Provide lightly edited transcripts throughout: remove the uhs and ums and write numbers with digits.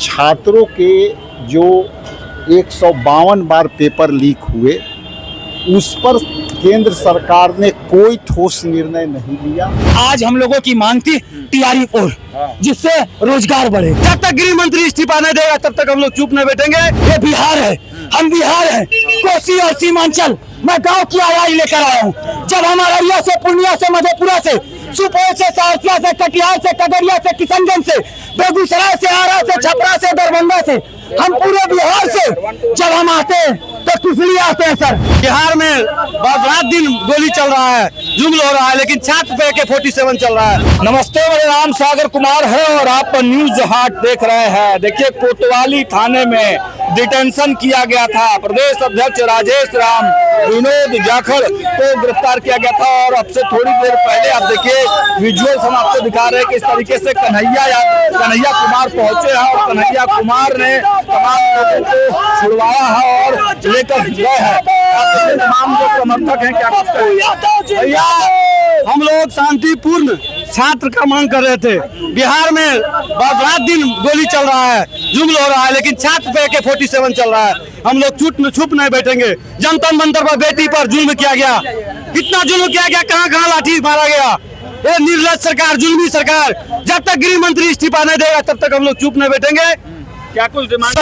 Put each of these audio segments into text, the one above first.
छात्रों के जो 152 बार पेपर लीक हुए उस पर केंद्र सरकार ने कोई ठोस निर्णय नहीं लिया। आज हम लोगों की मांग थी टीआरई 4 जिससे रोजगार बढ़े। जब तक गृह मंत्री इस्तीफा नहीं देगा तब तक हम लोग चुप नहीं बैठेंगे। ये बिहार है, हम बिहार हैं, कोसी और सीमांचल। मैं गांव की आवाज लेकर आया हूँ। जब हम अररिया से, पूर्णिया से, मधेपुरा से, सुपौल से, सहरसा से, कटिहार से, खगड़िया से, किशनगंज से, बेगूसराय से, आरा से, छपरा से, दरभंगा से, हम पूरे बिहार से जब हम आते हैं तो किस लिए आते हैं सर? बिहार में रात दिन गोली चल रहा है, जुम्ल हो रहा है, लेकिन छात्र पे AK-47 चल रहा है। नमस्ते, मेरा नाम सागर कुमार है और आप न्यूज हाट देख रहे हैं। देखिए, कोतवाली थाने में डिटेंशन किया गया था। प्रदेश अध्यक्ष राजेश राम विनोद जाखड़ को गिरफ्तार किया गया था और अब से थोड़ी देर पहले आप देखिए विजुअल्स हम आपको दिखा रहे हैं कि इस तरीके से कन्हैया कुमार पहुंचे हैं और कन्हैया कुमार ने तमाम लोगों को छुड़वाया है और लेकर गए हैं। तमाम जो समर्थक हैं, क्या कुछ कहें? भैया, हम लोग शांतिपूर्ण छात्र का मांग कर रहे थे। बिहार में रात दिन गोली चल रहा है, जुम्ल हो रहा है, लेकिन छात्र पे AK-47 चल रहा है। हम लोग छुप नहीं बैठेंगे। जनता मंदिर पर बेटी पर जुल्म किया गया, कितना जुल्म किया गया, कहाँ लाठी मारा गया। ये निर्लज सरकार, जुल्मी सरकार। जब तक गृह मंत्री इस्तीफा नहीं देगा तब तक हम लोग चुप नहीं बैठेंगे। क्या कुछ डिमांड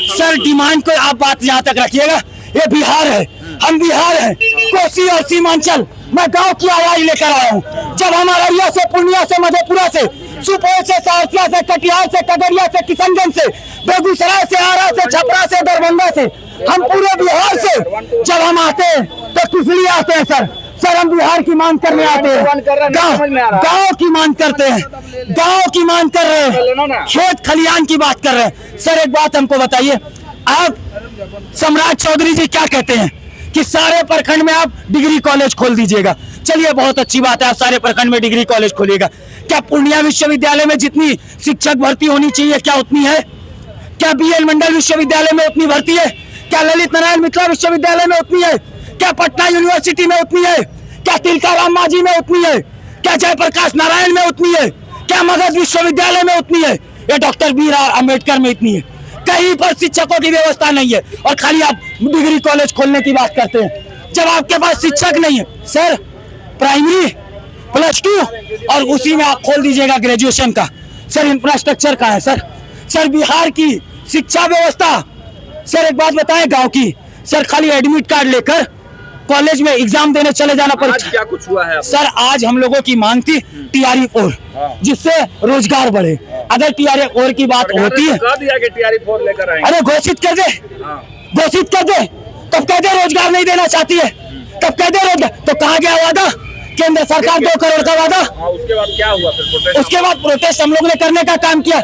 सर, डिमांड को आप बात यहाँ तक रखिएगा। ये बिहार है, हम बिहार हैं, कोसी और सीमांचल। मैं गांव की आवाज लेकर आया हूँ। जब हम अररिया से, पूर्णिया से, मधेपुरा से, सुपौल से, सहरसा से, कटिहार से, खगड़िया से, किशनगंज से, बेगूसराय से, आरा से, छपरा से, दरभंगा से, हम पूरे बिहार से जब हम आते हैं तो किस लिए आते हैं सर? सर, हम बिहार की मांग करने आते हैं, गांव की मांग करते हैं, गांव की मांग कर रहे हैं, खेत खलियान की बात कर रहे हैं। सर, एक बात हमको बताइए, आप सम्राट चौधरी जी क्या कहते हैं कि सारे प्रखंड में आप डिग्री कॉलेज खोल दीजिएगा। चलिए, बहुत अच्छी बात है, आप सारे प्रखंड में डिग्री कॉलेज खोलिएगा। क्या पूर्णिया विश्वविद्यालय में जितनी शिक्षक भर्ती होनी चाहिए क्या उतनी है? क्या BL मंडल विश्वविद्यालय में उतनी भर्ती है? क्या ललित नारायण मिथिला विश्वविद्यालय में उतनी है? क्या पटना यूनिवर्सिटी में उतनी है? क्या तिलकाराम मांझी में उतनी है? क्या जयप्रकाश नारायण में उतनी है? क्या मगध विश्वविद्यालय में उतनी है? या डॉक्टर BR अम्बेडकर में इतनी है? कहीं पर शिक्षकों की व्यवस्था नहीं है और खाली आप डिग्री कॉलेज खोलने की बात करते हैं जब आपके पास शिक्षक नहीं है। सर, प्राइमरी +2 और उसी में आप खोल दीजिएगा ग्रेजुएशन का। सर, इंफ्रास्ट्रक्चर का है सर बिहार की शिक्षा व्यवस्था। सर, एक बात बताएं, गांव की सर, खाली एडमिट कार्ड लेकर कॉलेज में एग्जाम देने चले जाना पड़ता। आज क्या कुछ हुआ है सर? आज हम लोगों की मांग थी टीआरई 4 जिससे रोजगार बढ़े। अगर टीआरई 4 की बात होती है, TRE 4 लेकर आएंगे। अरे घोषित कर दे, घोषित कर दे, तब कह दे रोजगार नहीं देना चाहती है, तब कह दे रोजगार। तो कहाँ गया वादा? केंद्र सरकार 2 करोड़ का वादा। उसके बाद क्या हुआ फिर? उसके बाद प्रोटेस्ट हम लोग ने करने का काम किया।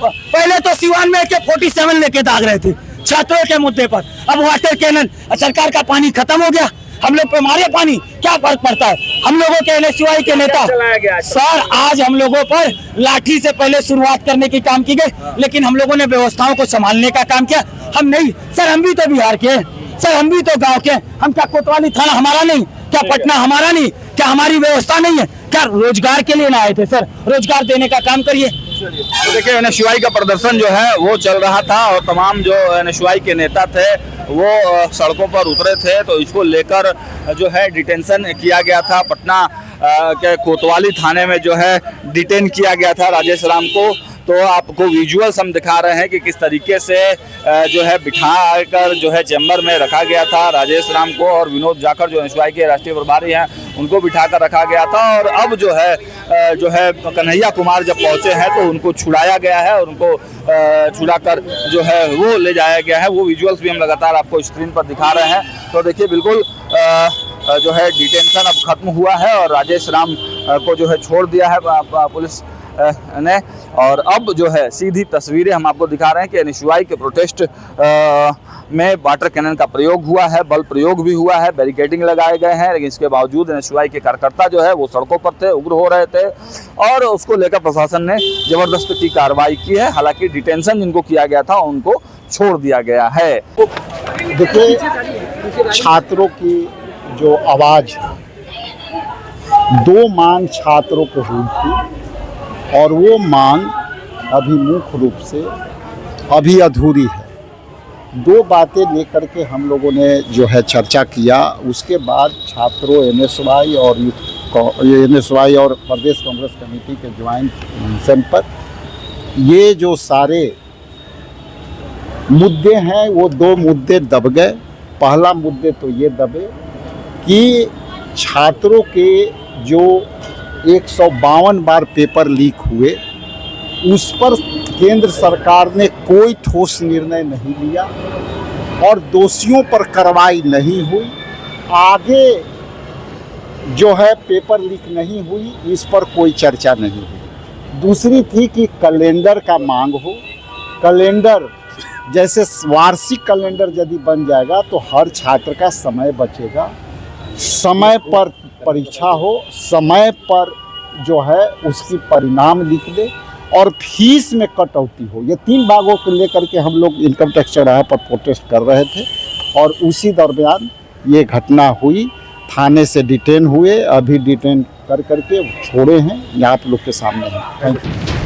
पहले तो सिवान में AK-47 लेके दाग रहे थे छात्रों के मुद्दे पर। अब वाटर कैनन, सरकार का पानी खत्म हो गया, हम लोग पे मारे पानी, क्या फर्क पड़ता है? हम लोगों के NSUI के नेता सर, आज हम लोगों पर लाठी से पहले शुरुआत करने की काम की गई, लेकिन हम लोगों ने व्यवस्थाओं को संभालने का काम किया। हम नहीं सर, हम भी तो बिहार के हैं सर, हम भी तो गांव के। हम क्या कोतवाली थाना हमारा नहीं? क्या पटना हमारा नहीं? क्या हमारी व्यवस्था नहीं है? क्या रोजगार के लिए ना आए थे सर? रोजगार देने का काम करिए। तो देखिए, NSUI का प्रदर्शन जो है वो चल रहा था और तमाम जो NSUI के नेता थे वो सड़कों पर उतरे थे। तो इसको लेकर जो है डिटेंशन किया गया था। पटना के कोतवाली थाने में जो है डिटेन किया गया था राजेश राम को। तो आपको विजुअल्स हम दिखा रहे हैं कि किस तरीके से जो है बिठा कर जो है चैम्बर में रखा गया था राजेश राम को, और विनोद जाखड़ जो NSUI के राष्ट्रीय प्रभारी हैं उनको बिठा कर रखा गया था। और अब जो है कन्हैया कुमार जब पहुंचे हैं तो उनको छुड़ाया गया है और उनको छुड़ाकर जो है वो ले जाया गया है। वो विजुअल्स भी हम लगातार आपको स्क्रीन पर दिखा रहे हैं। तो देखिए, बिल्कुल जो है डिटेंशन अब खत्म हुआ है और राजेश राम को जो है छोड़ दिया है पुलिस ने। और अब जो है सीधी तस्वीरें हम आपको दिखा रहे हैं कि NSUI के प्रोटेस्ट में वाटर कैनन का प्रयोग हुआ है, बल प्रयोग भी हुआ है, बैरिकेडिंग लगाए गए हैं, लेकिन इसके बावजूद NSUI के कार्यकर्ता जो है वो सड़कों पर थे, उग्र हो रहे थे और उसको लेकर प्रशासन ने जबरदस्त की कार्रवाई की है। हालांकि डिटेंशन जिनको किया गया था उनको छोड़ दिया गया है। देखिए, छात्रों की जो आवाज़, 2 मांग छात्रों को हुई थी और वो मांग अभी मुख्य रूप से अभी अधूरी है। दो बातें लेकर के हम लोगों ने जो है चर्चा किया। उसके बाद छात्रों एनएसवाई और प्रदेश कांग्रेस कमेटी के ज्वाइंट मिशन पर ये जो सारे मुद्दे हैं वो दो मुद्दे दब गए। पहला मुद्दे तो ये दबे कि छात्रों के जो 152 बार पेपर लीक हुए उस पर केंद्र सरकार ने कोई ठोस निर्णय नहीं लिया और दोषियों पर कार्रवाई नहीं हुई। आगे जो है पेपर लीक नहीं हुई, इस पर कोई चर्चा नहीं हुई। दूसरी थी कि कैलेंडर का मांग हो। कैलेंडर जैसे वार्षिक कैलेंडर यदि बन जाएगा तो हर छात्र का समय बचेगा, समय पर परीक्षा हो, समय पर जो है उसकी परिणाम लिख दे और फीस में कटौती हो। ये तीन बातों को लेकर के हम लोग इनकम टैक्स चौराहे पर प्रोटेस्ट कर रहे थे और उसी दरमियान ये घटना हुई। थाने से डिटेन हुए, अभी डिटेन कर करके छोड़े हैं, ये आप लोग के सामने हैं। Thank you.